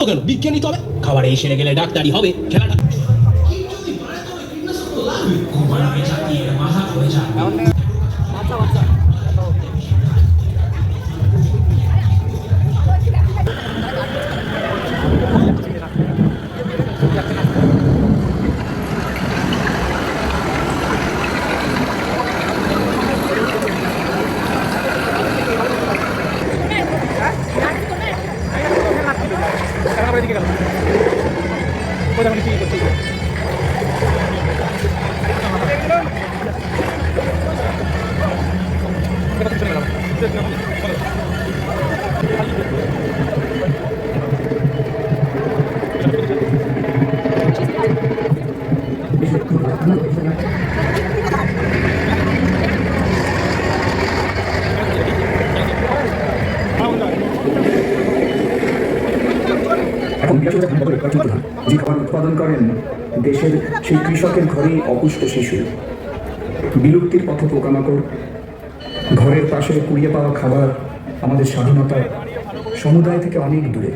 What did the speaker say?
কেন বিজ্ঞানী তবে খাবারে এসে গেলে ডাক্তারি হবে খেলাটা যে খাবার উৎপাদন করেন দেশের সেই কৃষকের ঘরেই অপুষ্ট শিশু, বিলুপ্তির পথে পোকামাকড়, ঘরের পাশে কুড়িয়ে পাওয়া খাবার আমাদের স্বাধীনতা সমুদায় থেকে অনেক দূরে।